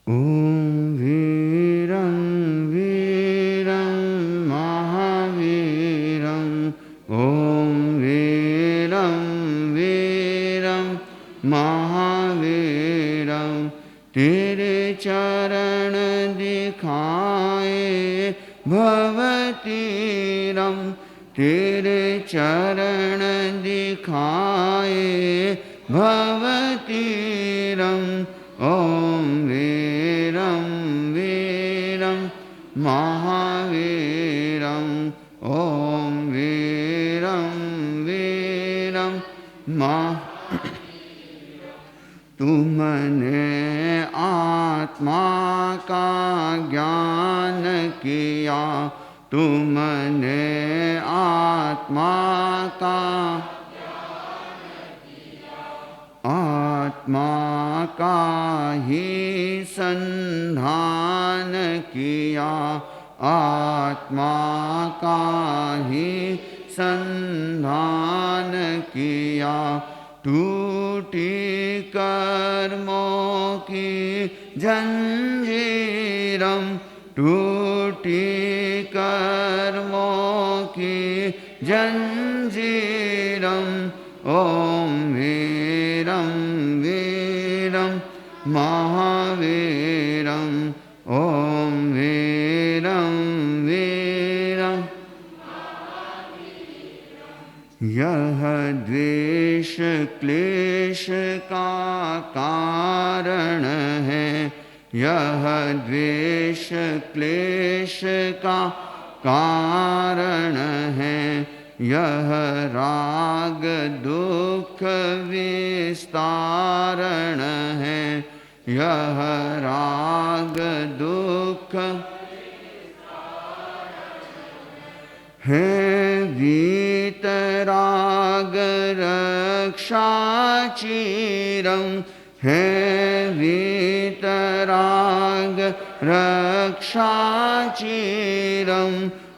ॐ वीरं वीरं महावीरं ॐ वीरं वीरं महावीरं तेरे चरण दिखाए भवतीरं तेरे चरण दिखाए भवतीरं ॐ वीरं वीरं महावीरं ॐ वीरं वीरं तुमने आत्मा का ज्ञान किया तुमने आत्मा का आत्मा का ही संधान किया आत्मा का ही संधान किया टूटी कर्मों की जंजीरम टूटी कर्मों की जंजीरम ॐ वीरं वीरं महावीरं ॐ वीरं वीरं यह द्वेष क्लेश का कारण है यह द्वेष क्लेश का कारण है यह राग दुख विस्तारण है यह राग दुख है वीतराग रक्षा चिरं है वीतराग रक्षा चिरं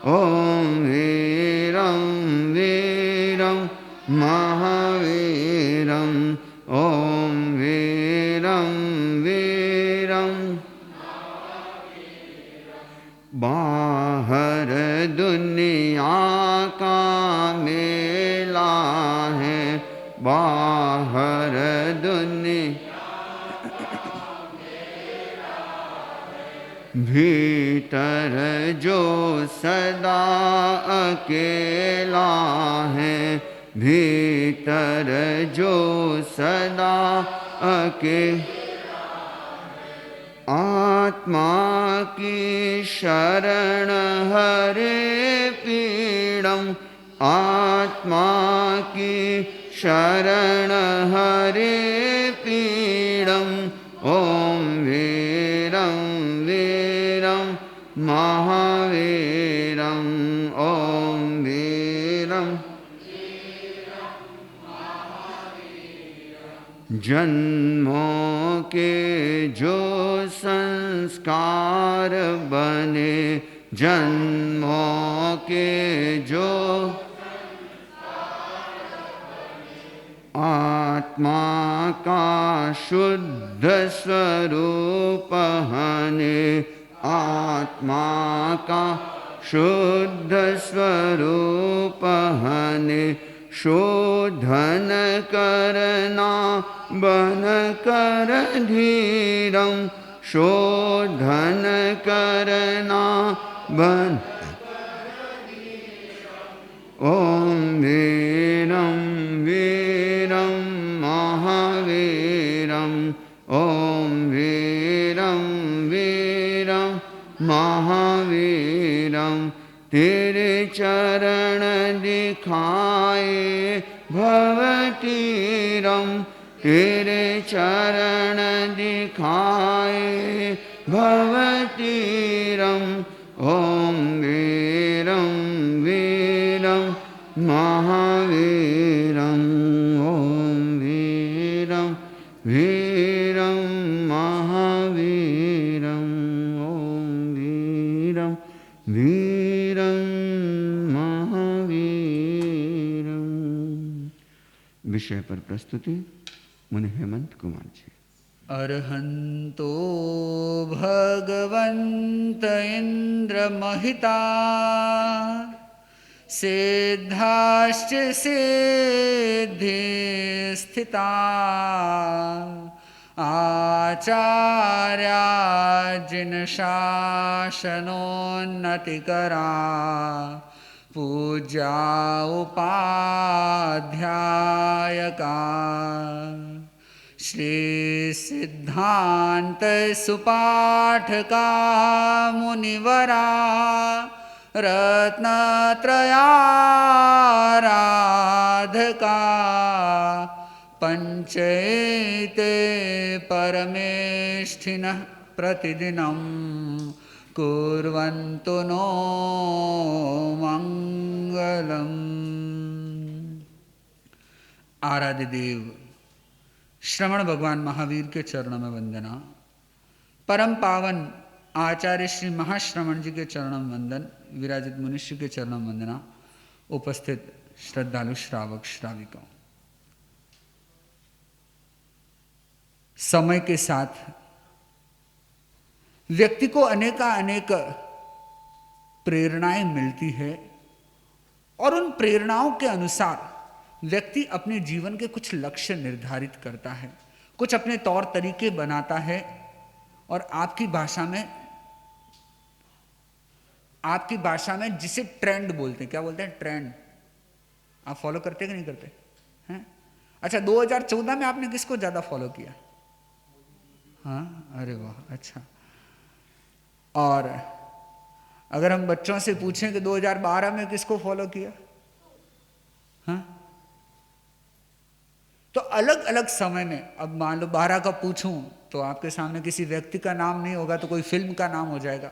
ॐ वीरं वीरं महावीरं ॐ वीरं वीरं बाहर दुनिया का मेला है बाहर दुनिया भीतर जो सदा अकेला है भीतर जो सदा आत्मा की शरण हरे पीड़म आत्मा की शरण हरे पीड़म ॐ वीरं वीरं महावीरं ॐ वीरं जन्मों के जो संस्कार बने जन्मों के जो आत्मा का शुद्ध स्वरूप हने आत्मा का शुद्ध स्वरूप हने शोधन करना बन कर धीरं शोधन करना बन ॐ वीरं वीरं महावीरं ॐ वीरं वीरं महावीरं तेरे चरण दिखाए भवतीरं तेरे चरण दिखाए भवतीरं ॐ वीरं वीरं महावीरं ॐ वीरं वीरं महावीरं ॐ वीरं वीरं महावीरं। विषय पर प्रस्तुति मुनि हेमंत कुमार जी। अरहंतो भगवन्त इन्द्रमहिता सिद्धाश्च सिद्धिस्थिता आचार्या जिनशासनोन्नतिकरा पूज्या उपाध्यायका श्री सिद्धांत सुपाठका मुनिवरा रत्नत्रयाराधका पंचैते परमेष्ठिनः प्रतिदिनं कुर्वन्तु नो मंगलम्। आराध्य देव श्रवण भगवान महावीर के चरणों में वंदना। परम पावन आचार्य श्री महाश्रवण जी के चरणों में वंदन। विराजित मनुष्य के चरणों में वंदना। उपस्थित श्रद्धालु श्रावक श्राविकाओं, समय के साथ व्यक्ति को अनेक प्रेरणाएं मिलती है और उन प्रेरणाओं के अनुसार व्यक्ति अपने जीवन के कुछ लक्ष्य निर्धारित करता है, कुछ अपने तौर तरीके बनाता है और आपकी भाषा में जिसे ट्रेंड बोलते हैं, क्या बोलते हैं? ट्रेंड। आप फॉलो करते कि नहीं करते हैं? अच्छा, 2014 में आपने किसको ज्यादा फॉलो किया? हाँ, अरे वाह, अच्छा। और अगर हम बच्चों से पूछें कि 2012 में किसको फॉलो किया? हाँ, तो अलग अलग समय में, अब मान लो 12 का पूछूं तो आपके सामने किसी व्यक्ति का नाम नहीं होगा तो कोई फिल्म का नाम हो जाएगा,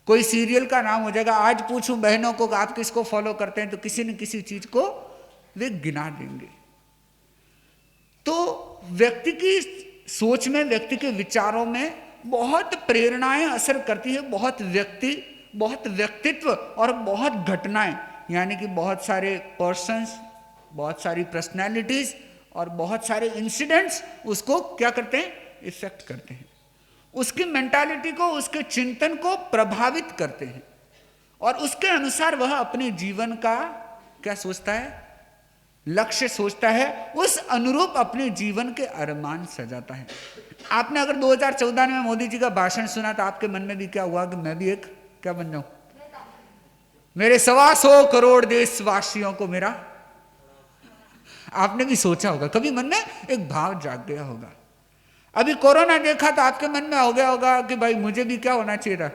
कोई सीरियल का नाम हो जाएगा। आज पूछूं बहनों को आप किसको फॉलो करते हैं तो किसी न किसी चीज को वे गिना देंगे। तो व्यक्ति की सोच में, व्यक्ति के विचारों में बहुत प्रेरणाएं असर करती है, बहुत व्यक्तित्व और बहुत घटनाएं, यानी कि बहुत सारे पर्सन्स, बहुत सारी पर्सनैलिटीज और बहुत सारे इंसिडेंट्स उसको क्या करते हैं? इफेक्ट करते हैं, उसकी मेंटालिटी को, उसके चिंतन को प्रभावित करते हैं और उसके अनुसार वह अपने जीवन का क्या सोचता है? लक्ष्य सोचता है, उस अनुरूप अपने जीवन के अरमान सजाता है। आपने अगर 2014 में मोदी जी का भाषण सुना तो आपके मन में भी क्या हुआ कि मैं भी एक क्या बन जाऊं? मेरे 125 करोड़ देशवासियों को मेरा, आपने भी सोचा होगा, कभी मन में एक भाव जाग गया होगा। अभी कोरोना देखा तो आपके मन में हो गया होगा कि भाई मुझे भी क्या होना चाहिए था?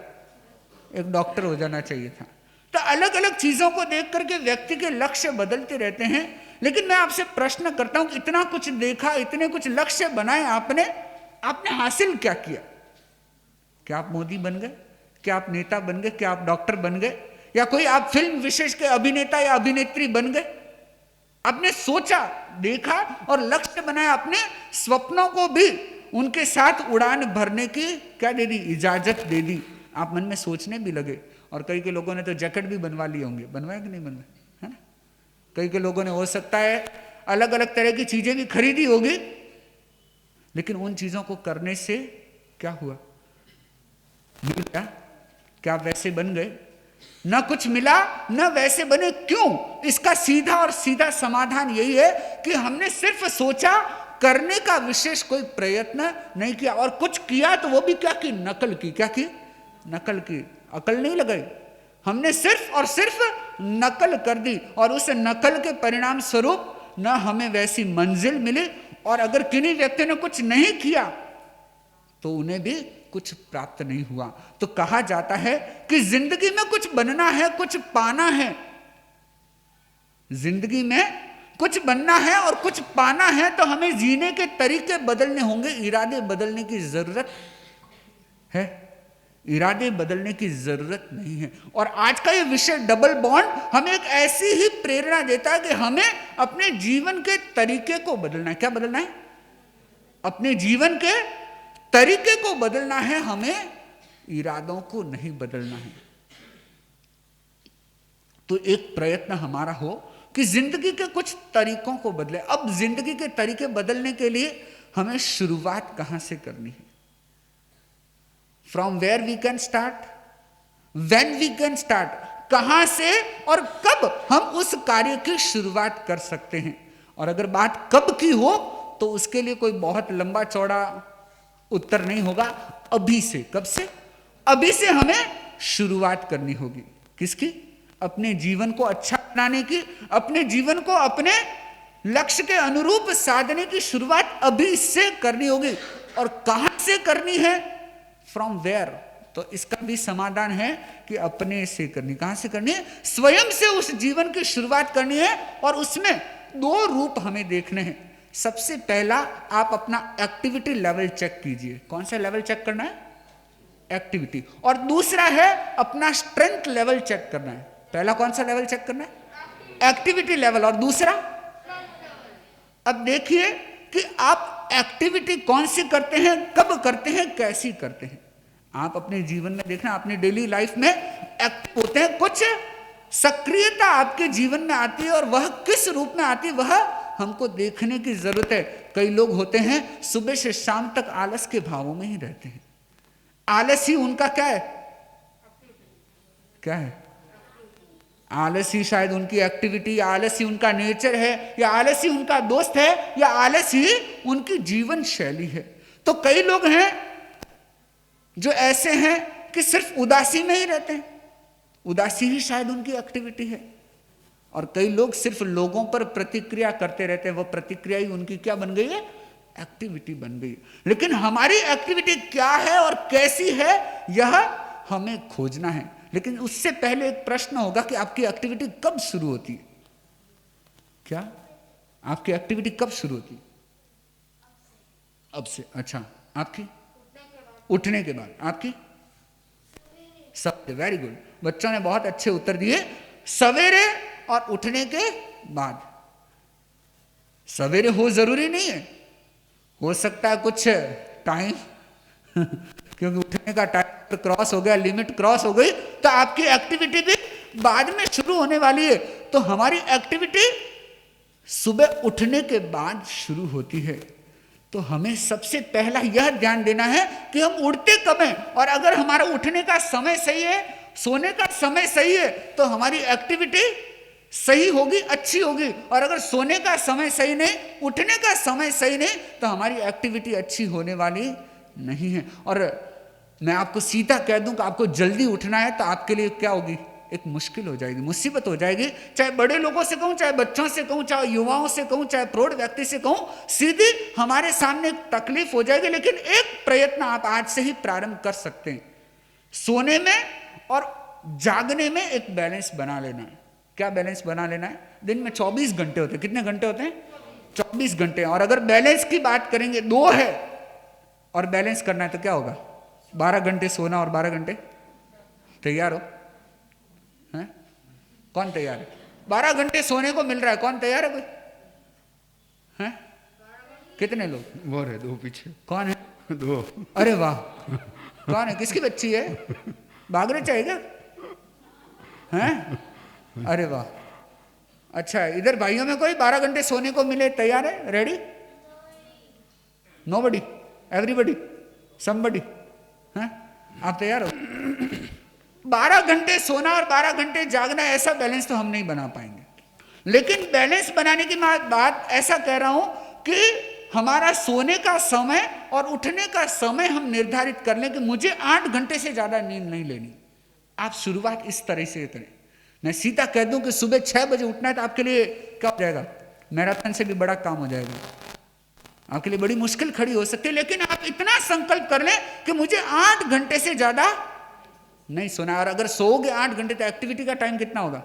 एक डॉक्टर हो जाना चाहिए था। तो अलग अलग चीजों को देख करके व्यक्ति के लक्ष्य बदलते रहते हैं। लेकिन मैं आपसे प्रश्न करता हूं, इतना कुछ देखा, इतने कुछ लक्ष्य बनाए आपने हासिल क्या किया? क्या आप मोदी बन गए? क्या आप नेता बन गए? क्या आप डॉक्टर बन गए? या कोई आप फिल्म विशेष के अभिनेता या अभिनेत्री बन गए? आपने सोचा, देखा और लक्ष्य बनाया, अपने स्वप्नों को भी उनके साथ उड़ान भरने की क्या दे दी? इजाजत दे दी। आप मन में सोचने भी लगे। और कई के लोगों ने तो जैकेट भी बनवा लिए होंगे, बनवाए कि नहीं बनवाए, है ना? कई के लोगों ने हो सकता है अलग अलग तरह की चीजें भी खरीदी होगी, लेकिन उन चीजों को करने से क्या हुआ? मिल गया? क्या वैसे बन गए? न कुछ मिला न वैसे बने। क्यों? इसका सीधा और सीधा समाधान यही है कि हमने सिर्फ सोचा, करने का विशेष कोई प्रयत्न नहीं किया, और कुछ किया तो वो भी क्या की? नकल की। क्या की? नकल की। अकल नहीं लगाई, हमने सिर्फ और सिर्फ नकल कर दी और उस नकल के परिणाम स्वरूप न हमें वैसी मंजिल मिली, और अगर किन्हीं व्यक्ति ने कुछ नहीं किया तो उन्हें भी कुछ प्राप्त नहीं हुआ। तो कहा जाता है कि जिंदगी में कुछ बनना है, कुछ पाना है। जिंदगी में कुछ बनना है और कुछ पाना है तो हमें जीने के तरीके बदलने होंगे, इरादे बदलने की जरूरत है। इरादे बदलने की जरूरत नहीं है। और आज का ये विषय डबल बॉन्ड हमें एक ऐसी ही प्रेरणा देता है कि हमें अपने जीवन के तरीके को बदलना है। क्या बदलना है? अपने जीवन के तरीके को बदलना है, हमें इरादों को नहीं बदलना है। तो एक प्रयत्न हमारा हो कि जिंदगी के कुछ तरीकों को बदले। अब जिंदगी के तरीके बदलने के लिए हमें शुरुआत कहां से करनी है? From where we can start, when we can start, कहां से और कब हम उस कार्य की शुरुआत कर सकते हैं। और अगर बात कब की हो तो उसके लिए कोई बहुत लंबा चौड़ा उत्तर नहीं होगा, अभी से। कब से? अभी से हमें शुरुआत करनी होगी। किसकी? अपने जीवन को अच्छा बनाने की, अपने जीवन को अपने लक्ष्य के अनुरूप साधने की शुरुआत अभी से करनी होगी। और कहां से करनी है? From where. तो इसका भी समाधान है कि अपने से करनी। कहां से करनी है? स्वयं से उस जीवन की शुरुआत करनी है। और उसमें दो रूप हमें देखने हैं। सबसे पहला, आप अपना एक्टिविटी लेवल चेक कीजिए। कौन सा लेवल चेक करना है? एक्टिविटी। और दूसरा है अपना स्ट्रेंथ लेवल चेक करना है। पहला कौन सा लेवल चेक करना है? Activity level. और दूसरा, अब देखिए कि आप एक्टिविटी कौन सी करते हैं, कब करते हैं, कैसी करते हैं। आप अपने जीवन में देखना, अपनी डेली लाइफ में एक्टिव होते हैं, कुछ सक्रियता आपके जीवन में आती है, और वह किस रूप में आती है वह हमको देखने की जरूरत है। कई लोग होते हैं सुबह से शाम तक आलस के भावों में ही रहते हैं। आलस ही उनका क्या है? क्या है? आलस ही शायद उनकी एक्टिविटी, आलस ही उनका नेचर है, या आलस ही उनका दोस्त है, या आलस ही उनकी जीवन शैली है। तो कई लोग हैं जो ऐसे हैं कि सिर्फ उदासी में ही रहते हैं, उदासी ही शायद उनकी एक्टिविटी है। और कई लोग सिर्फ लोगों पर प्रतिक्रिया करते रहते हैं, वो प्रतिक्रिया ही उनकी क्या बन गई है? एक्टिविटी बन गई। लेकिन हमारी एक्टिविटी क्या है और कैसी है, यह हमें खोजना है। लेकिन उससे पहले एक प्रश्न होगा कि आपकी एक्टिविटी कब शुरू होती है? क्या आपकी एक्टिविटी कब शुरू होती है? अब से। अच्छा, आपकी उठने के बाद। आपकी सवेरे। वेरी गुड, बच्चों ने बहुत अच्छे उत्तर दिए। सवेरे और उठने के बाद। सवेरे हो जरूरी नहीं है, हो सकता है कुछ टाइम क्योंकि उठने का टाइम क्रॉस हो गया, लिमिट क्रॉस हो गई, तो आपकी एक्टिविटी भी बाद में शुरू होने वाली है। तो हमारी एक्टिविटी सुबह उठने के बाद शुरू होती है। तो हमें सबसे पहला यह ध्यान देना है कि हम उठते कब हैं। और अगर हमारा उठने का समय सही है, सोने का समय सही है, तो हमारी एक्टिविटी सही होगी, अच्छी होगी। और अगर सोने का समय सही नहीं, उठने का समय सही नहीं, तो हमारी एक्टिविटी अच्छी होने वाली नहीं है। और मैं आपको सीधा कह दूं कि आपको जल्दी उठना है, तो आपके लिए क्या होगी? एक मुश्किल हो जाएगी, मुसीबत हो जाएगी। चाहे बड़े लोगों से कहूं, चाहे बच्चों से कहूं, चाहे युवाओं से कहूं, चाहे प्रौढ़ व्यक्ति से कहूं, सीधी हमारे सामने एक तकलीफ हो जाएगी। लेकिन एक प्रयत्न आप आज से ही प्रारंभ कर सकते हैं। सोने में और जागने में एक बैलेंस बना लेना है। क्या बैलेंस बना लेना है? दिन में 24 घंटे होते हैं। कितने घंटे होते हैं? 24 घंटे। और अगर बैलेंस की बात करेंगे, 2 है और बैलेंस करना है, तो क्या होगा? 12 घंटे सोना और 12 घंटे। तैयार हो? हैं? कौन तैयार है? 12 घंटे सोने को मिल रहा है, कौन तैयार है? कोई हैं? कितने लोग? वो रहे 2 पीछे। कौन है? 2। अरे वाह, कौन है? किसकी बच्ची है? भागना चाहिए हैं? अरे वाह, अच्छा। इधर भाइयों में कोई 12 घंटे सोने को मिले तैयार है? रेडी? Nobody, everybody, somebody. हैं? आप तैयार हो? 12 घंटे सोना और 12 घंटे जागना, ऐसा बैलेंस तो हम नहीं बना पाएंगे। लेकिन बैलेंस बनाने की बात ऐसा कह रहा हूं कि हमारा सोने का समय और उठने का समय हम निर्धारित कर लें कि मुझे 8 घंटे से ज्यादा नींद नहीं लेनी। आप शुरुआत इस तरह से करें। मैं सीधा कह दूं कि सुबह 6 बजे उठना है, तो आपके लिए क्या हो जाएगा? मैराथन से भी बड़ा काम हो जाएगा, आपके लिए बड़ी मुश्किल खड़ी हो सकती है। लेकिन आप इतना संकल्प कर लें कि मुझे 8 घंटे से ज्यादा नहीं सोना। और अगर सोओगे 8 घंटे, तो एक्टिविटी का टाइम कितना होगा?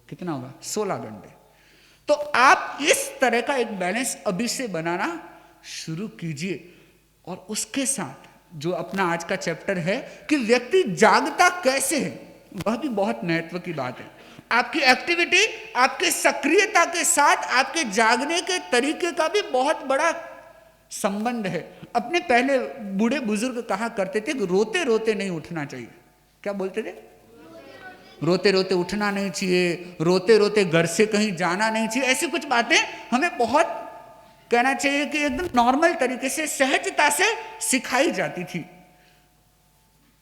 कितना होगा? 16 घंटे। तो आप इस तरह का एक बैलेंस अभी से बनाना शुरू कीजिए। और उसके साथ जो अपना आज का चैप्टर है कि व्यक्ति जागता कैसे है, वह भी बहुत महत्व की बात है। आपकी एक्टिविटी, आपके सक्रियता के साथ आपके जागने के तरीके का भी बहुत बड़ा संबंध है। अपने पहले बूढ़े बुजुर्ग कहा करते थे कि रोते रोते नहीं उठना चाहिए। क्या बोलते थे? रोते रोते उठना नहीं चाहिए, रोते रोते घर से कहीं जाना नहीं चाहिए। ऐसी कुछ बातें हमें बहुत कहना चाहिए कि एकदम नॉर्मल तरीके से, सहजता से सिखाई जाती थी।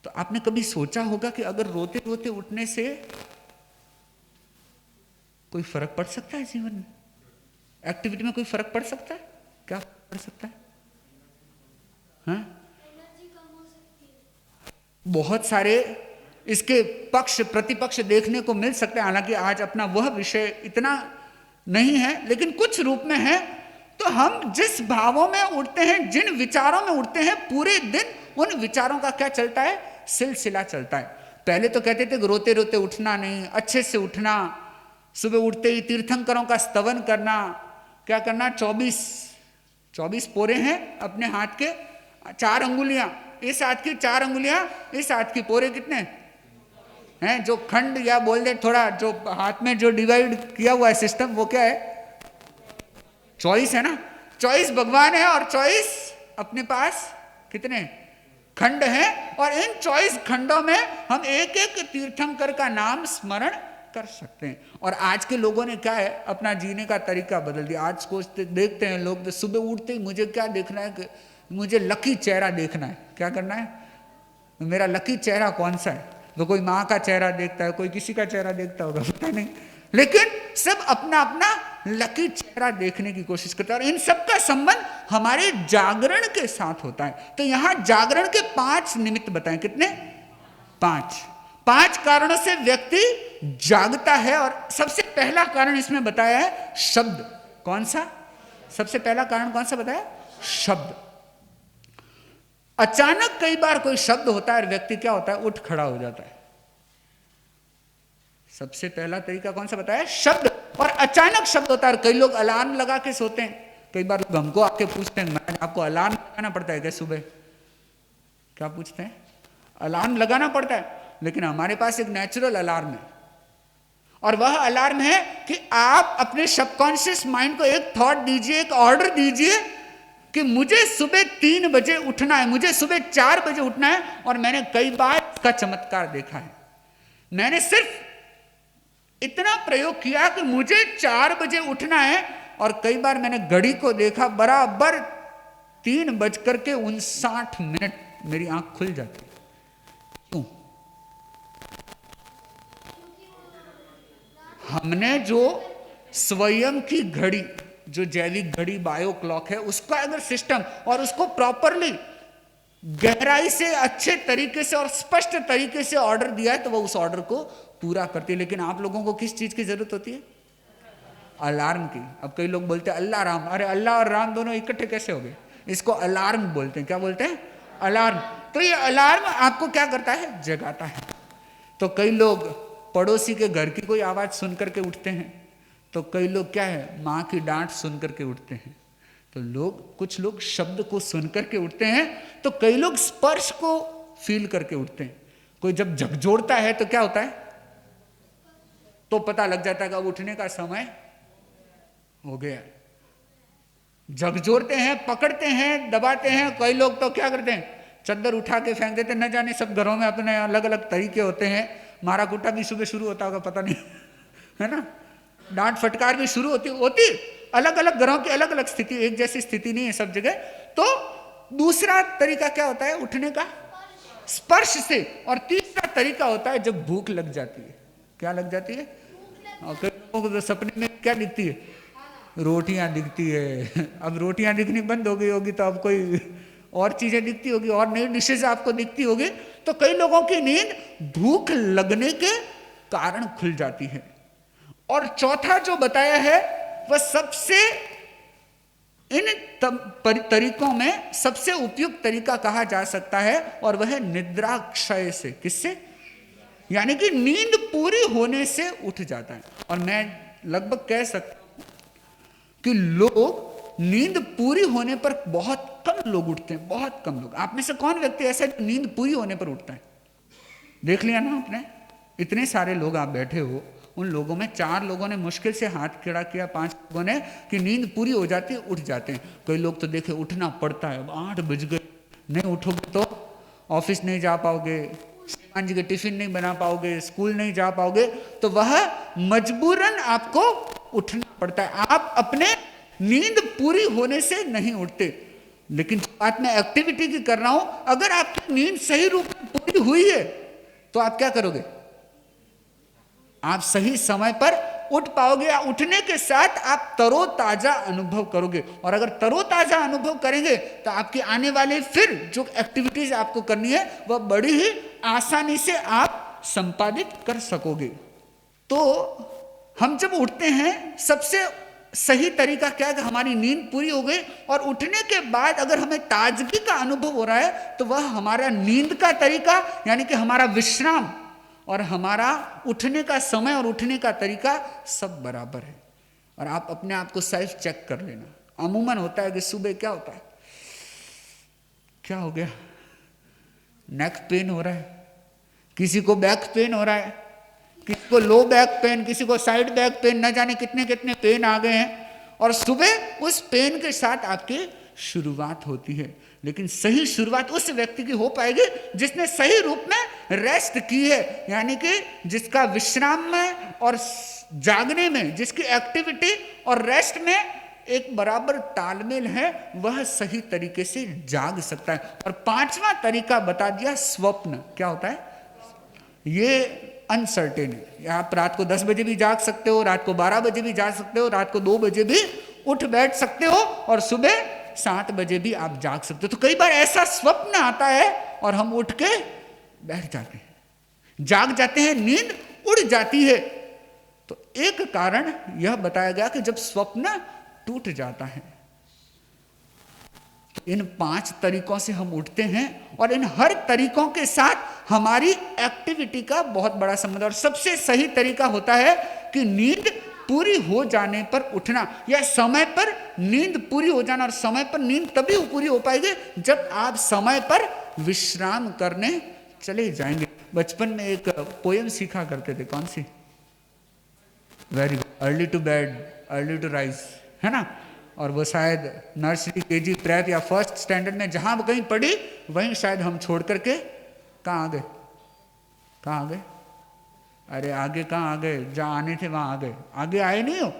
तो आपने कभी सोचा होगा कि अगर रोते रोते उठने से कोई फर्क पड़ सकता है जीवन में, एक्टिविटी में कोई फर्क पड़ सकता है? क्या पड़ सकता है? हाँ? बहुत सारे इसके पक्ष प्रतिपक्ष देखने को मिल सकते हैं, हालांकि आज अपना वह विषय इतना नहीं है, लेकिन कुछ रूप में है। तो हम जिस भावों में उठते हैं, जिन विचारों में उठते हैं, पूरे दिन उन विचारों का क्या चलता है? सिलसिला चलता है। पहले तो कहते थे कि रोते रोते उठना नहीं, अच्छे से उठना, सुबह उठते ही तीर्थंकरों का स्तवन करना, क्या करना? 24 पोरे हैं अपने हाथ के, 4 अंगुलियां, इस हाथ की 4 अंगुलियां, इस हाथ की पोरे कितने हैं? जो खंड या बोल दे थोड़ा, जो हाथ में जो डिवाइड किया हुआ है सिस्टम, वो क्या है? 24 है ना? 24 भगवान है और 24 अपने पास कितने खंड हैं, और इन 24 खंडों में हम एक एक तीर्थंकर का नाम स्मरण कर सकते हैं। और आज के लोगों ने क्या है? अपना जीने का तरीका बदल दिया। आज को देखते हैं लोग, सुबह उठते ही मुझे क्या देखना है कि मुझे लकी चेहरा देखना है। क्या करना है? मेरा लकी चेहरा कौन सा है? तो कोई माँ का चेहरा देखता है, कोई किसी का चेहरा देखता होगा, पता नहीं, लेकिन सब अपना अपना लकी चेहरा देखने की कोशिश करता है। और इन सब का संबंध हमारे जागरण के साथ होता है। तो यहां जागरण के 5 निमित्त बताएं। कितने? 5 कारणों से व्यक्ति जागता है। और सबसे पहला कारण इसमें बताया है शब्द। कौन सा? सबसे पहला कारण कौन सा बताया? शब्द। अचानक कई बार कोई शब्द होता है और व्यक्ति क्या होता है? उठ खड़ा हो जाता है। सबसे पहला तरीका कौन सा बताया? शब्द। और अचानक शब्द होता है। कई लोग अलार्म लगा के सोते हैं। कई बार लोग हमको आके पूछते हैं, मैडम आपको अलार्म लगाना पड़ता है क्या सुबह? क्या पूछते हैं? अलार्म लगाना पड़ता है। लेकिन हमारे पास एक नेचुरल अलार्म है, और वह अलार्म है कि आप अपने सबकॉन्शियस माइंड को एक थॉट दीजिए, एक ऑर्डर दीजिए कि मुझे सुबह 3 बजे उठना है, मुझे सुबह 4 बजे उठना है। और मैंने कई बार इसका चमत्कार देखा है। मैंने सिर्फ इतना प्रयोग किया कि मुझे 4 बजे उठना है, और कई बार मैंने घड़ी को देखा, बराबर 3:59 मेरी आंख खुल जाती। क्यों? हमने जो स्वयं की घड़ी, जो जैविक घड़ी बायो क्लॉक है, उसका अगर सिस्टम और उसको प्रॉपरली गहराई से, अच्छे तरीके से और स्पष्ट तरीके से ऑर्डर दिया है, तो वो उस ऑर्डर को पूरा करती है। लेकिन आप लोगों को किस चीज की जरूरत होती है? अलार्म की। अब कई लोग बोलते हैं अल्लाह राम। अरे अल्लाह और राम दोनों इकट्ठे कैसे हो गए? इसको अलार्म बोलते हैं। क्या बोलते हैं? अलार्म। तो ये अलार्म आपको क्या करता है? जगाता है। तो कई लोग पड़ोसी के घर की कोई आवाज सुन करके उठते हैं, तो कई लोग क्या है? माँ की डांट सुन करके उठते हैं। तो कुछ लोग शब्द को सुन करके उठते हैं, तो कई लोग स्पर्श को फील करके उठते हैं। कोई जब झकझोरता है तो क्या होता है? तो पता लग जाता है कि अब उठने का समय हो गया। झकझोरते हैं, पकड़ते हैं, दबाते हैं। कई लोग तो क्या करते हैं? चद्दर उठा के फेंक देते हैं। न जाने सब घरों में अपने अलग अलग तरीके होते हैं। मारा कुटा भी सुबह शुरू होता होगा, पता नहीं, है ना? डांट फटकार भी शुरू होती अलग अलग घरों की अलग अलग स्थिति, एक जैसी स्थिति नहीं है सब जगह। तो दूसरा तरीका क्या होता है उठने का? स्पर्श से। और तीसरा तरीका होता है जब भूख लग जाती है। क्या लग जाती है? और कई लोगों को तो सपने में क्या दिखती है? रोटियां दिखती है। अब रोटियां दिखनी बंद हो गई होगी तो अब कोई और चीजें दिखती होगी, और नई डिशेज आपको दिखती होगी। तो कई लोगों की नींद भूख लगने के कारण खुल जाती है। और चौथा जो बताया है वह सबसे, इन तरीकों में सबसे उपयुक्त तरीका कहा जा सकता है, और वह है निद्रा क्षय से। किससे? यानी कि नींद पूरी होने से उठ जाता है। और मैं लगभग कह सकता हूं कि लोग नींद पूरी होने पर, बहुत कम लोग उठते हैं, बहुत कम लोग। आप में से कौन व्यक्ति ऐसा है नींद पूरी होने पर उठता है? देख लिया ना आपने? इतने सारे लोग आप बैठे हो, उन लोगों में 4 लोगों ने मुश्किल से हाथ खड़ा किया, 5 लोगों ने कि नींद पूरी हो जाती है, उठ जाते हैं। कई लोग तो देखे उठना पड़ता है। अब 8 बज गए, नहीं उठोगे तो ऑफिस नहीं जा पाओगे, श्रीमान जी के टिफिन नहीं बना पाओगे, स्कूल नहीं जा पाओगे। तो वह मजबूरन आपको उठना पड़ता है। आप अपने नींद पूरी होने से नहीं उठते। लेकिन बात मैं एक्टिविटी की कर रहा हूं, अगर आपकी नींद सही रूप में पूरी पूरी हुई है तो आप क्या करोगे? आप सही समय पर उठ पाओगे या उठने के साथ आप तरोताजा अनुभव करोगे। और अगर तरोताजा अनुभव करेंगे तो आपके आने वाले फिर जो एक्टिविटीज आपको करनी है वह बड़ी ही आसानी से आप संपादित कर सकोगे। तो हम जब उठते हैं सबसे सही तरीका क्या है कि हमारी नींद पूरी हो गई और उठने के बाद अगर हमें ताजगी का अनुभव हो रहा है तो वह हमारा नींद का तरीका यानी कि हमारा विश्राम और हमारा उठने का समय और उठने का तरीका सब बराबर है। और आप अपने आप को सेल्फ चेक कर लेना। अमूमन होता है कि सुबह क्या होता है, क्या हो गया, नेक पेन हो रहा है, किसी को बैक पेन हो रहा है, किसी को लो बैक पेन, किसी को साइड बैक पेन, न जाने कितने कितने पेन आ गए हैं। और सुबह उस पेन के साथ आपकी शुरुआत होती है। लेकिन सही शुरुआत उस व्यक्ति की हो पाएगी जिसने सही रूप में रेस्ट की है, यानी कि जिसका विश्राम में और जागने में, जिसकी एक्टिविटी और रेस्ट में एक बराबर तालमेल है, वह सही तरीके से जाग सकता है। और पांचवा तरीका बता दिया, स्वप्न। क्या होता है ये? अनसर्टेन है। आप रात को 10 बजे भी जाग सकते हो, रात को 12 बजे भी जाग सकते हो, रात को 2 बजे भी उठ बैठ सकते हो और सुबह 7 बजे भी आप जाग सकते हो। तो कई बार ऐसा स्वप्न आता है और हम उठ के बैठ जाते हैं, जाग जाते हैं, नींद उड़ जाती है। तो एक कारण यह बताया गया कि जब स्वप्न टूट जाता है, इन 5 तरीकों से हम उठते हैं और इन हर तरीकों के साथ हमारी एक्टिविटी का बहुत बड़ा संबंध। और सबसे सही तरीका होता है कि नींद पूरी हो जाने पर उठना, या समय पर नींद पूरी हो जाना। और समय पर नींद तभी पूरी हो पाएगी जब आप समय पर विश्राम करने चले जाएंगे। बचपन में एक पोयम सीखा करते थे, कौन सी? Very good, early to bed early to rise, है ना। और वो शायद नर्सरी, केजी, प्रेप या फर्स्ट स्टैंडर्ड में जहां कहीं पढ़ी वहीं शायद हम छोड़ करके कहाँ आ गए? कहाँ आ गए? अरे आगे कहाँ आ गए? जहाँ आने थे वहां आ गए, आगे आए नहीं हो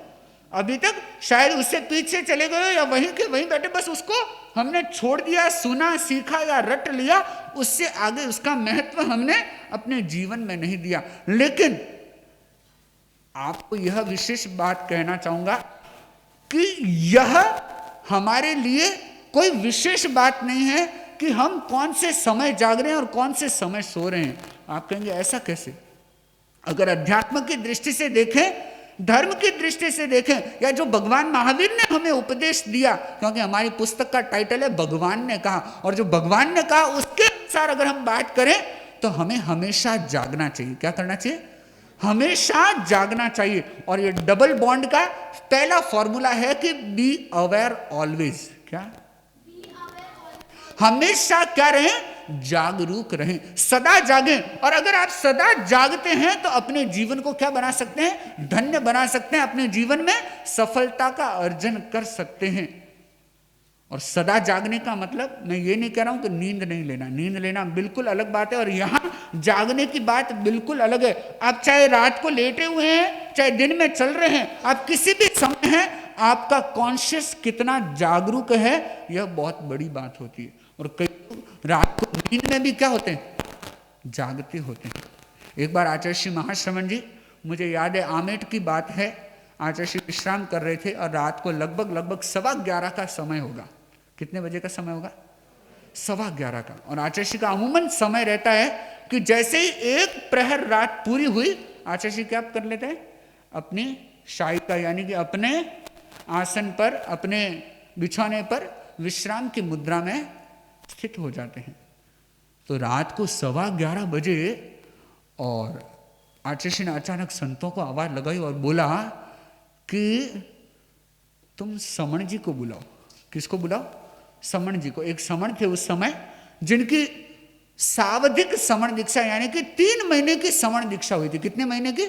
अभी तक, शायद उससे पीछे चले गए या वहीं के वहीं बैठे, बस उसको हमने छोड़ दिया, सुना, सीखा या रट लिया, उससे आगे उसका महत्व हमने अपने जीवन में नहीं दिया। लेकिन आपको यह विशेष बात कहना चाहूंगा कि यह हमारे लिए कोई विशेष बात नहीं है कि हम कौन से समय जाग रहे हैं और कौन से समय सो रहे हैं। आप कहेंगे ऐसा कैसे? अगर अध्यात्म की दृष्टि से देखें, धर्म की दृष्टि से देखें, या जो भगवान महावीर ने हमें उपदेश दिया, क्योंकि हमारी पुस्तक का टाइटल है भगवान ने कहा, और जो भगवान ने कहा उसके अनुसार अगर हम बात करें तो हमें हमेशा जागना चाहिए। क्या करना चाहिए? हमेशा जागना चाहिए। और ये डबल बॉन्ड का पहला फॉर्मूला है कि बी अवेयर ऑलवेज। क्या? हमेशा क्या रहें? जागरूक रहें, सदा जागें। और अगर आप सदा जागते हैं तो अपने जीवन को क्या बना सकते हैं? धन्य बना सकते हैं, अपने जीवन में सफलता का अर्जन कर सकते हैं। और सदा जागने का मतलब मैं ये नहीं कह रहा हूं कि नींद नहीं लेना, नींद लेना बिल्कुल अलग बात है, और यहां जागने की बात बिल्कुल अलग है। आप चाहे रात को लेटे हुए हैं, चाहे दिन में चल रहे हैं, आप किसी भी समय हैं, आपका कॉन्शियस कितना जागरूक है यह बहुत बड़ी बात होती है। और कई रात को नींद में भी क्या होते हैं? जागते होते हैं। एक बार आचार्य श्री महाश्रवण जी, मुझे याद है आमेट की बात है, आचार्य श्री विश्राम कर रहे थे और रात को लगभग 11:15 का समय होगा। कितने बजे का समय होगा? 11:15 का। और आचार्य श्री का अमूमन समय रहता है कि जैसे ही 1 प्रहर रात पूरी हुई, आचार्य श्री क्या कर लेते हैं? अपनी शायिका यानी कि अपने आसन पर, अपने बिछौने पर विश्राम की मुद्रा में स्थित हो जाते हैं। तो रात को 11:15 बजे और आचार्य श्री ने अचानक संतों को आवाज लगाई और बोला कि तुम समण जी को बुलाओ। किसको बुलाओ? समण जी को। एक समण थे उस समय जिनकी सावधिक समण दीक्षा यानी कि 3 महीने की समण दीक्षा हुई थी। कितने महीने की?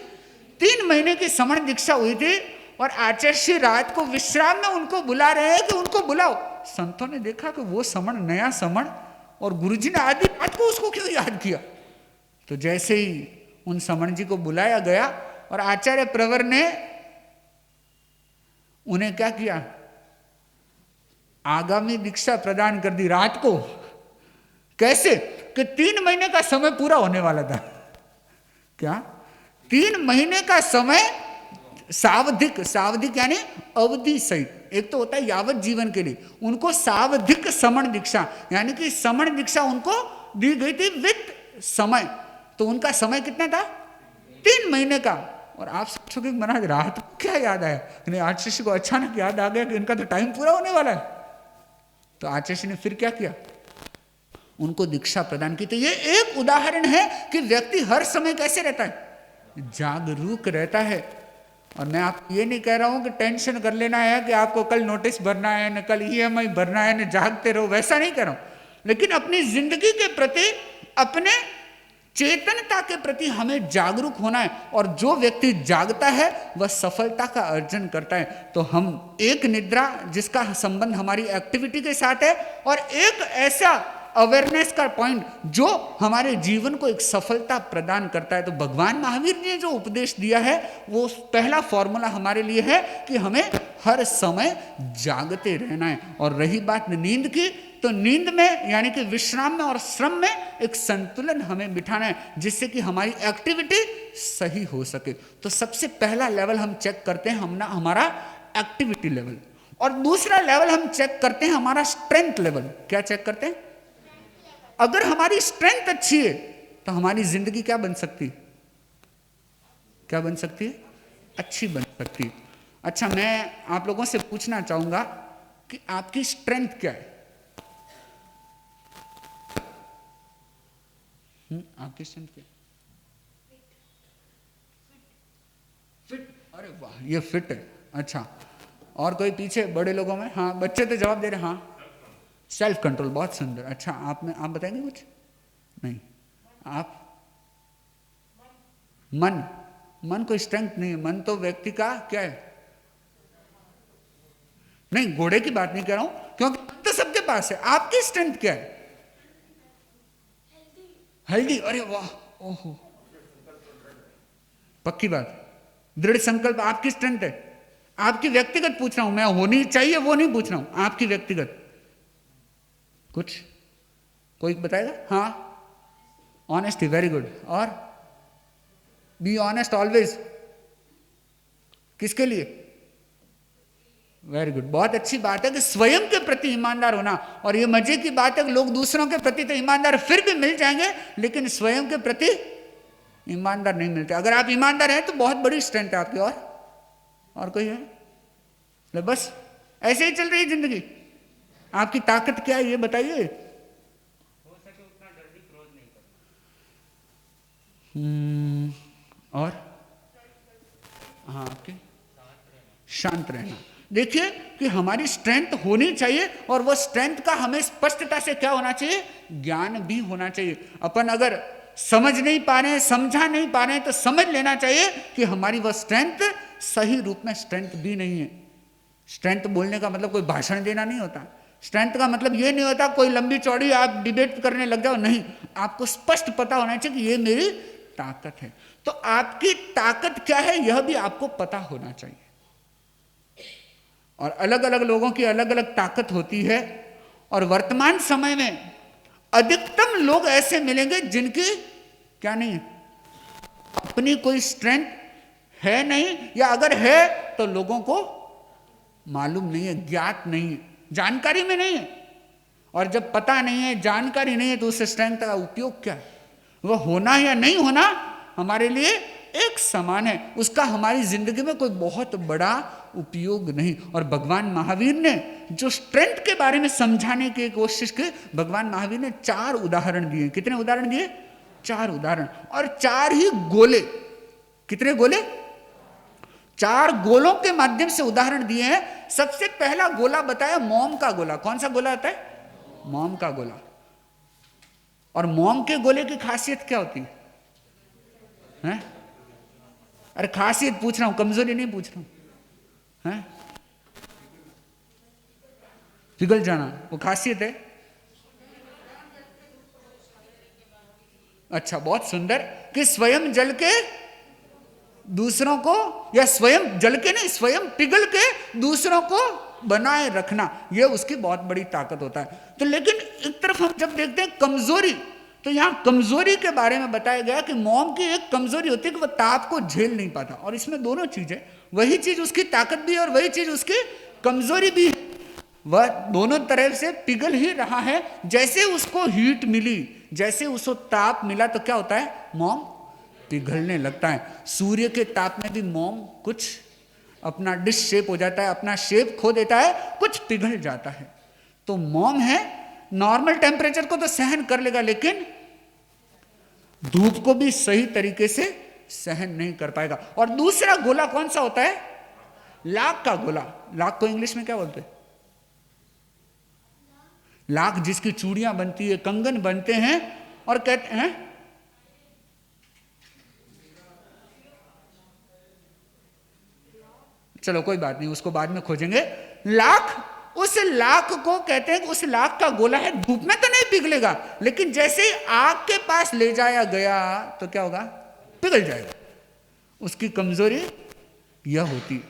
3 महीने की समण दीक्षा हुई थी। और आचार्य श्री रात को विश्राम में उनको बुला रहे हैं कि उनको बुलाओ। संतों ने देखा कि वो समण नया समण, और गुरुजी ने आधी रात को उसको क्यों याद किया। तो जैसे ही उन समण जी को बुलाया गया और आचार्य प्रवर ने उन्हें क्या किया? आगामी दीक्षा प्रदान कर दी रात को। कैसे? कि 3 महीने का समय पूरा होने वाला था। क्या 3 महीने का समय सावधिक, सावधिक यानी अवधि सहित, एक तो होता है यावत जीवन के लिए, उनको सावधिक समण दीक्षा यानी कि समण दीक्षा उनको दी गई थी विद समय। तो उनका समय कितना था? 3 महीने का। और आप सोचोगे महाराज रात को क्या याद आया? नहीं, आचार्य को अचानक याद आ गया कि इनका तो टाइम पूरा होने वाला है। तो आचार्य ने फिर क्या किया? उनको दीक्षा प्रदान की। तो ये एक उदाहरण है कि व्यक्ति हर समय कैसे रहता है? जागरूक रहता है। और मैं आपको ये नहीं कह रहा हूं कि टेंशन कर लेना है कि आपको कल नोटिस भरना है न कल EMI भरना है न जागते रहो, वैसा नहीं कह रहा हूं। लेकिन अपनी जिंदगी के प्रति, अपने चेतनता के प्रति हमें जागरूक होना है। और जो व्यक्ति जागता है वह सफलता का अर्जन करता है। तो हम एक निद्रा जिसका संबंध हमारी एक्टिविटी के साथ है, और एक ऐसा अवेयरनेस का पॉइंट जो हमारे जीवन को एक सफलता प्रदान करता है। तो भगवान महावीर ने जो उपदेश दिया है वो पहला फॉर्मूला हमारे लिए है कि हमें हर समय जागते रहना है। और रही बात नींद की, तो नींद में यानी कि विश्राम में और श्रम में एक संतुलन हमें बिठाना है, जिससे कि हमारी एक्टिविटी सही हो सके। तो सबसे पहला लेवल हम चेक करते हैं हमारा एक्टिविटी लेवल, और दूसरा लेवल हम चेक करते हैं हमारा स्ट्रेंथ लेवल। क्या चेक करते हैं? अगर हमारी स्ट्रेंथ अच्छी है तो हमारी जिंदगी क्या बन सकती? क्या बन सकती है? अच्छी बन सकती है। अच्छा, मैं आप लोगों से पूछना चाहूंगा कि आपकी स्ट्रेंथ क्या है? आपकी स्ट्रेंथ क्या? फिट। अरे वाह, ये फिट है। अच्छा, और कोई पीछे बड़े लोगों में? हाँ, बच्चे तो जवाब दे रहे। हाँ, सेल्फ कंट्रोल, बहुत सुंदर। अच्छा, आप बताएंगे कुछ? नहीं, आप? मन कोई स्ट्रेंथ नहीं है। मन तो व्यक्ति का क्या है? नहीं, घोड़े की बात नहीं कर रहा हूं, क्योंकि तो सबके पास है। आपकी स्ट्रेंथ क्या है? हेल्दी। अरे वाह, ओहो, पक्की बात, दृढ़ संकल्प आपकी स्ट्रेंथ है। आपकी व्यक्तिगत पूछ रहा हूं मैं, होनी चाहिए वो नहीं पूछ रहा हूं, आपकी व्यक्तिगत कुछ कोई बताएगा? हाँ, ऑनेस्टी, वेरी गुड। और बी ऑनेस्ट ऑलवेज, किसके लिए? वेरी गुड, बहुत अच्छी बात है कि स्वयं के प्रति ईमानदार होना। और ये मजे की बात है कि लोग दूसरों के प्रति तो ईमानदार फिर भी मिल जाएंगे, लेकिन स्वयं के प्रति ईमानदार नहीं मिलते। अगर आप ईमानदार हैं तो बहुत बड़ी स्ट्रेंथ है आपकी। और कोई है? बस ऐसे ही चल रही है जिंदगी। आपकी ताकत क्या है ये बताइए। हो सके उतना जल्दी क्रोध नहीं करना। और हाँ, आपके शांत रहना। देखिए कि हमारी स्ट्रेंथ होनी चाहिए, और वो स्ट्रेंथ का हमें स्पष्टता से क्या होना चाहिए? ज्ञान भी होना चाहिए। अपन अगर समझ नहीं पा रहे हैं, समझा नहीं पा रहे हैं, तो समझ लेना चाहिए कि हमारी वह स्ट्रेंथ सही रूप में स्ट्रेंथ भी नहीं है। स्ट्रेंथ बोलने का मतलब कोई भाषण देना नहीं होता। स्ट्रेंथ का मतलब ये नहीं होता कोई लंबी चौड़ी आप डिबेट करने लग जाओ, नहीं। आपको स्पष्ट पता होना चाहिए कि ये मेरी ताकत है। तो आपकी ताकत क्या है यह भी आपको पता होना चाहिए। और अलग अलग लोगों की अलग अलग ताकत होती है, और वर्तमान समय में अधिकतम लोग ऐसे मिलेंगे जिनकी क्या नहीं है, अपनी कोई स्ट्रेंथ है नहीं, या अगर है तो लोगों को मालूम नहीं है, ज्ञात नहीं है, जानकारी में नहीं है। और जब पता नहीं है, जानकारी नहीं है, तो उस स्ट्रेंथ का उपयोग क्या है? वह होना या नहीं होना हमारे लिए एक समान है, उसका हमारी जिंदगी में कोई बहुत बड़ा उपयोग नहीं। और भगवान महावीर ने जो स्ट्रेंथ के बारे में समझाने की कोशिश की, भगवान महावीर ने 4 उदाहरण दिए। कितने उदाहरण दिए? 4 उदाहरण, और 4 ही गोले। कितने गोले? 4 गोलों के माध्यम से उदाहरण दिए हैं। सबसे पहला गोला बताया मोम का गोला। कौन सा गोला होता है? मोम का गोला। और मोम के गोले की खासियत क्या होती है? अरे खासियत पूछ रहा हूं, कमजोरी नहीं पूछ रहा हूं। है पिघल जाना, वो खासियत है। अच्छा, बहुत सुंदर, कि स्वयं जल के दूसरों को, या स्वयं जल के नहीं, स्वयं पिघल के दूसरों को बनाए रखना, यह उसकी बहुत बड़ी ताकत होता है। तो लेकिन एक तरफ हम जब देखते हैं कमजोरी, तो यहाँ कमजोरी के बारे में बताया गया कि मॉम की एक कमजोरी होती है कि वह ताप को झेल नहीं पाता, और इसमें दोनों चीजें, वही चीज उसकी ताकत भी है और वही चीज उसकी कमजोरी भी है। वह दोनों तरफ से पिघल ही रहा है। जैसे उसको हीट मिली, जैसे उसको ताप मिला, तो क्या होता है, मॉम पिघलने लगता है। सूर्य के ताप में भी मॉम कुछ अपना डिश शेप हो जाता है, अपना शेप खो देता है, कुछ पिघल जाता है। तो मॉम है, नॉर्मल टेम्परेचर को तो सहन कर लेगा, लेकिन धूप को भी सही तरीके से सहन नहीं कर पाएगा। और दूसरा गोला कौन सा होता है, लाख का गोला। लाख को इंग्लिश में क्या बोलते हैं, लाख जिसकी चूड़ियां बनती है, कंगन बनते हैं, और कहते हैं चलो कोई बात नहीं, उसको बाद में खोजेंगे। लाख, उस लाख को कहते हैं कि उस लाख का गोला है, धूप में तो नहीं पिघलेगा, लेकिन जैसे ही आग के पास ले जाया गया तो क्या होगा, पिघल जाएगा। उसकी कमजोरी यह होती।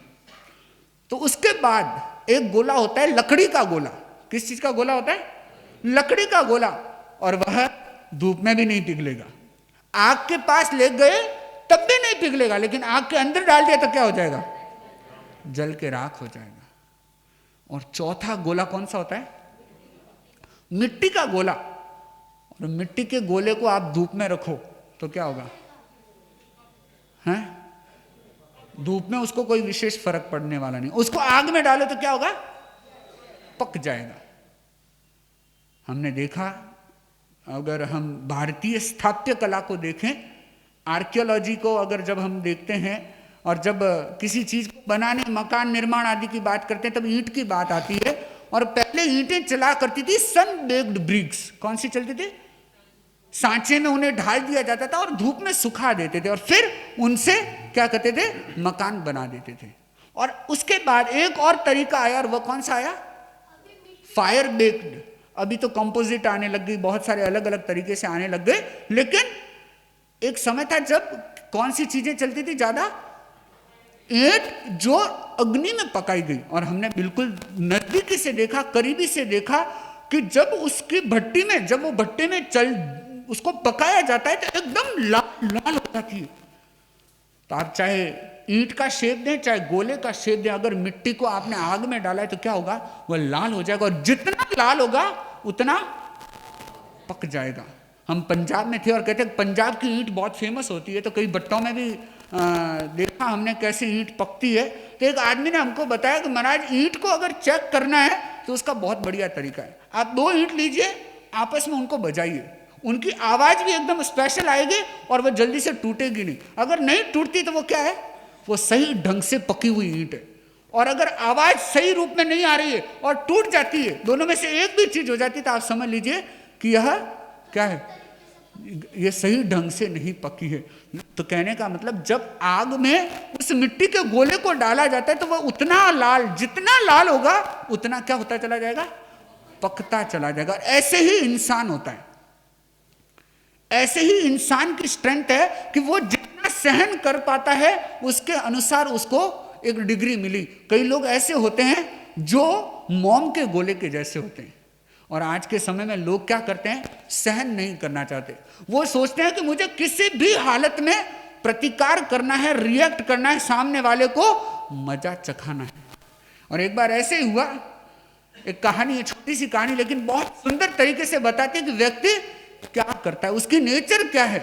तो उसके बाद एक गोला होता है लकड़ी का गोला। किस चीज का गोला होता है, लकड़ी का गोला, और वह धूप में भी नहीं पिघलेगा। आग के पास ले गए तब भी नहीं पिघलेगा, लेकिन आग के अंदर डाल दिया तो क्या हो जाएगा, जल के राख हो जाएगा। और चौथा गोला कौन सा होता है, मिट्टी का गोला। और मिट्टी के गोले को आप धूप में रखो तो क्या होगा, हैं, धूप में उसको कोई विशेष फर्क पड़ने वाला नहीं। उसको आग में डालो तो क्या होगा, पक जाएगा। हमने देखा, अगर हम भारतीय स्थापत्य कला को देखें, आर्कियोलॉजी को अगर जब हम देखते हैं, और जब किसी चीज को बनाने, मकान निर्माण आदि की बात करते हैं, तब ईंट की बात आती है। और पहले ईंटें चला करती थी सन बेक्ड ब्रिक्स। कौन सी चलती थी, सांचे में उन्हें ढाल दिया जाता था और धूप में सुखा देते थे, और फिर उनसे क्या करते थे, मकान बना देते थे। और उसके बाद एक और तरीका आया, और वह कौन सा आया, फायर बेक्ड। अभी तो कंपोजिट आने लग गई, बहुत सारे अलग अलग तरीके से आने लग गए, लेकिन एक समय था जब कौन सी चीजें चलती थी ज्यादा, ईंट जो अग्नि में पकाई गई। और हमने बिल्कुल नजदीकी से देखा, करीबी से देखा कि जब उसकी भट्टी में, जब वो भट्टी में उसको पकाया जाता है तो एकदम लाल लाल हो जाती है। तो आप चाहे ईंट का शेप दें, चाहे गोले का शेप दें, अगर मिट्टी को आपने आग में डाला है तो क्या होगा, वह लाल हो जाएगा, और जितना लाल होगा उतना पक जाएगा। हम पंजाब में थे और कहते हैं पंजाब की ईंट बहुत फेमस होती है, तो कई भट्टों में भी देखा हमने कैसे ईंट पकती है। तो एक आदमी ने हमको बताया कि महाराज ईंट को अगर चेक करना है तो उसका बहुत बढ़िया तरीका है, आप 2 ईंट लीजिए, आपस में उनको बजाइए, उनकी आवाज भी एकदम स्पेशल आएगी और वह जल्दी से टूटेगी नहीं। अगर नहीं टूटती तो वो क्या है, वो सही ढंग से पकी हुई ईंट है। और अगर आवाज सही रूप में नहीं आ रही है और टूट जाती है, दोनों में से एक भी चीज हो जाती है, तो आप समझ लीजिए कि यह क्या है, ये सही ढंग से नहीं पकी है। तो कहने का मतलब, जब आग में उस मिट्टी के गोले को डाला जाता है तो वह उतना लाल, जितना लाल होगा उतना क्या होता चला जाएगा, पकता चला जाएगा। ऐसे ही इंसान होता है, ऐसे ही इंसान की स्ट्रेंथ है कि वो जितना सहन कर पाता है उसके अनुसार उसको एक डिग्री मिली। कई लोग ऐसे होते हैं जो मोम के गोले के जैसे होते हैं, और आज के समय में लोग क्या करते हैं, सहन नहीं करना चाहते। वो सोचते हैं कि मुझे किसी भी हालत में प्रतिकार करना है, रिएक्ट करना है, सामने वाले को मजा चखाना है। और एक बार ऐसे ही हुआ, एक कहानी है, छोटी सी कहानी, लेकिन बहुत सुंदर तरीके से बताती है कि व्यक्ति क्या करता है, उसकी नेचर क्या है।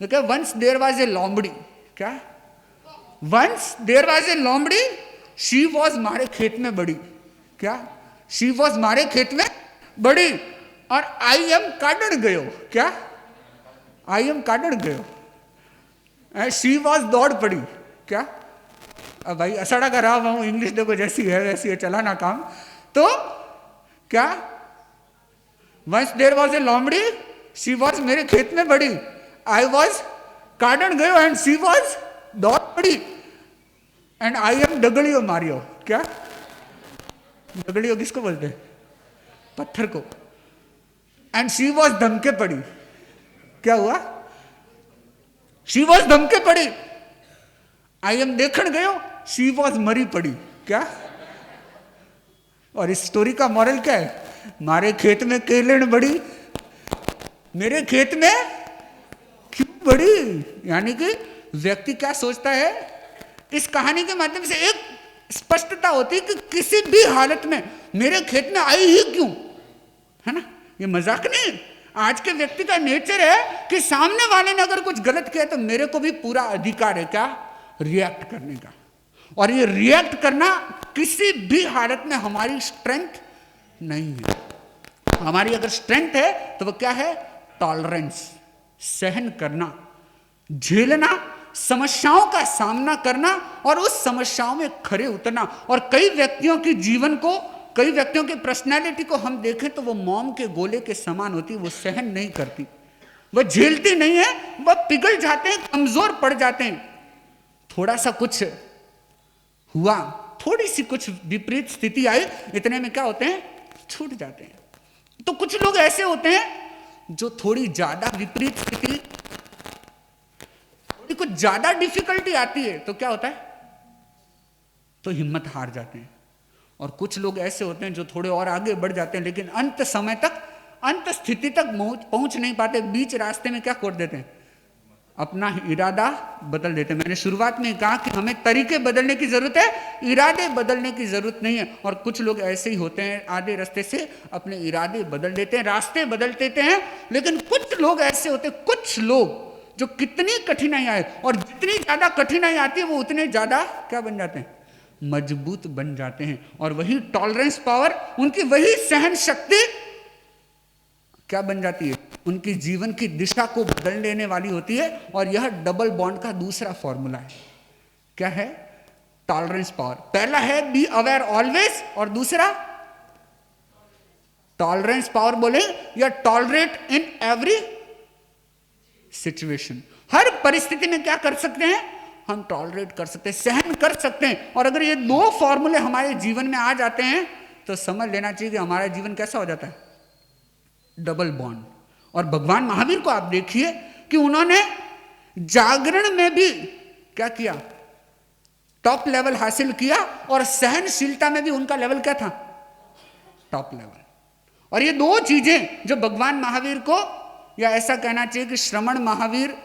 देखिए, वंस देयर वाज ए लोमड़ी, क्या, वंस देयर वाज ए लोमड़ी, शी वॉज मारे खेत में बड़ी, क्या, शी वॉज मारे खेत में बड़ी, और आई एम काटड़ गयो, क्या, आई एम काटड़ गयो, शी वॉज दौड़ पड़ी, क्या। अब भाई असड़ा का रहा हूं, इंग्लिश देखो जैसी है वैसी है, चला ना काम। तो क्या, वंस देयर वॉज ए लोमड़ी, शी वॉज मेरे खेत में बड़ी, आई वॉज काटड़ गयो एंड शी वॉज दौड़ पड़ी, एंड आई एम डगड़ियो मारियो, क्या, डगड़ियो किसको बोलते हैं, पत्थर को, एंड शी वॉज धमके पड़ी, क्या हुआ, शी वॉज धमके पड़ी, आई एम देखण गयो, शी वॉज मरी पड़ी, क्या। और इस स्टोरी का मॉरल क्या है, मारे खेत में केलेण बड़ी, मेरे खेत में क्यों बढ़ी? यानी कि व्यक्ति क्या सोचता है, इस कहानी के माध्यम से एक स्पष्टता होती है कि किसी भी हालत में मेरे खेत में आई ही क्यों, है ना? ये मजाक नहीं। आज के व्यक्ति का नेचर है कि सामने वाले ने अगर कुछ गलत किया तो मेरे को भी पूरा अधिकार है क्या, रिएक्ट करने का। और ये रिएक्ट करना किसी भी हालत में हमारी स्ट्रेंथ नहीं है। हमारी अगर स्ट्रेंथ है तो वो क्या है, टॉलरेंस, सहन करना, झेलना, समस्याओं का सामना करना और उस समस्याओं में खड़े उतरना। और कई व्यक्तियों के जीवन को, कई व्यक्तियों की पर्सनैलिटी को हम देखें तो वो मोम के गोले के समान होती, वो सहन नहीं करती, वो झेलती नहीं है, वह पिघल जाते हैं, कमजोर पड़ जाते हैं। थोड़ा सा कुछ हुआ, थोड़ी सी कुछ विपरीत स्थिति आई, इतने में क्या होते हैं, छूट जाते हैं। तो कुछ लोग ऐसे होते हैं जो थोड़ी ज्यादा विपरीत स्थिति, थोड़ी कुछ ज्यादा डिफिकल्टी आती है तो क्या होता है, तो हिम्मत हार जाते हैं। और कुछ लोग ऐसे होते हैं जो थोड़े और आगे बढ़ जाते हैं लेकिन अंत समय तक, अंत स्थिति तक पहुंच नहीं पाते, बीच रास्ते में क्या कर देते हैं, अपना इरादा बदल देते हैं। मैंने शुरुआत में कहा कि हमें तरीके बदलने की जरूरत है, इरादे बदलने की जरूरत नहीं है। और कुछ लोग ऐसे ही होते हैं, आधे रास्ते से अपने इरादे बदल देते हैं, रास्ते बदल देते हैं। लेकिन कुछ लोग ऐसे होते हैं, कुछ लोग जो कितनी कठिनाई आए और जितनी ज्यादा कठिनाई आती है वो उतने ज्यादा क्या बन जाते हैं, मजबूत बन जाते हैं। और वही टॉलरेंस पावर, उनकी वही सहन शक्ति क्या बन जाती है, उनकी जीवन की दिशा को बदल देने वाली होती है। और यह डबल बॉन्ड का दूसरा फॉर्मूला है। क्या है, टॉलरेंस पावर। पहला है बी अवेयर ऑलवेज, और दूसरा टॉलरेंस पावर बोले या टॉलरेट इन एवरी सिचुएशन। हर परिस्थिति में क्या कर सकते हैं, हम टॉलरेट कर सकते हैं, सहन कर सकते हैं। और अगर ये दो फॉर्मूले हमारे जीवन में आ जाते हैं तो समझ लेना चाहिए कि हमारा जीवन कैसा हो जाता है, डबल बॉन्ड। और भगवान महावीर को आप देखिए कि उन्होंने जागरण में भी क्या किया, टॉप लेवल हासिल किया, और सहनशीलता में भी उनका लेवल क्या था, टॉप लेवल। और ये दो चीजें जो भगवान महावीर को, या ऐसा कहना चाहिए कि श्रमण महावीर,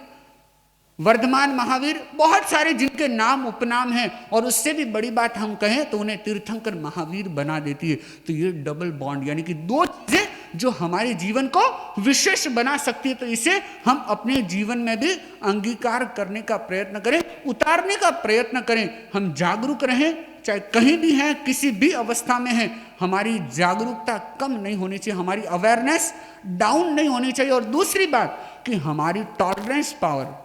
वर्धमान महावीर, बहुत सारे जिनके नाम उपनाम हैं, और उससे भी बड़ी बात हम कहें तो उन्हें तीर्थंकर महावीर बना देती है। तो ये डबल बॉन्ड, यानी कि दो चीजें जो हमारे जीवन को विशेष बना सकती है। तो इसे हम अपने जीवन में भी अंगीकार करने का प्रयत्न करें, उतारने का प्रयत्न करें। हम जागरूक रहें, चाहे कहीं भी हैं, किसी भी अवस्था में हैं, हमारी जागरूकता कम नहीं होनी चाहिए, हमारी अवेयरनेस डाउन नहीं होनी चाहिए। और दूसरी बात कि हमारी टॉलरेंस पावर,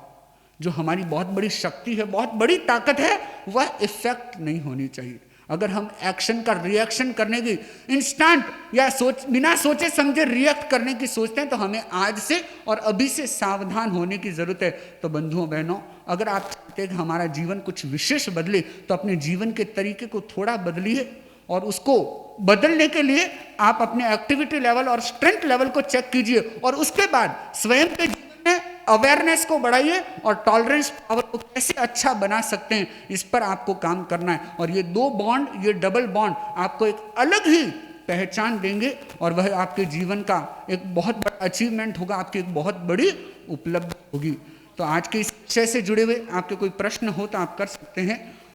जो हमारी बहुत बड़ी शक्ति है, बहुत बड़ी ताकत है, वह इफेक्ट नहीं होनी चाहिए। अगर हम एक्शन का रिएक्शन करने की, इंस्टेंट या बिना सोचे समझे रिएक्ट करने की सोचते हैं, तो हमें आज से और अभी से सावधान होने की जरूरत है। तो बंधुओं बहनों, अगर आप चाहते हैं कि हमारा जीवन कुछ विशेष बदले, तो अपने जीवन के तरीके को थोड़ा बदलिए। और उसको बदलने के लिए आप अपने एक्टिविटी लेवल और स्ट्रेंथ लेवल को चेक कीजिए, और उसके बाद स्वयं के जीवन में अवेयरनेस को बढ़ाइए और टॉलरेंस पावर को कैसे अच्छा बना सकते हैं, इस पर आपको काम करना है। और ये दो बॉन्ड, ये डबल बॉन्ड आपको एक अलग ही पहचान देंगे, और वह आपके जीवन का एक बहुत बड़ा अचीवमेंट होगा, आपकी एक बहुत बड़ी उपलब्धि होगी। तो आज के इस विषय से जुड़े हुए आपके कोई प्रश्न हो तो आप कर सकते हैं।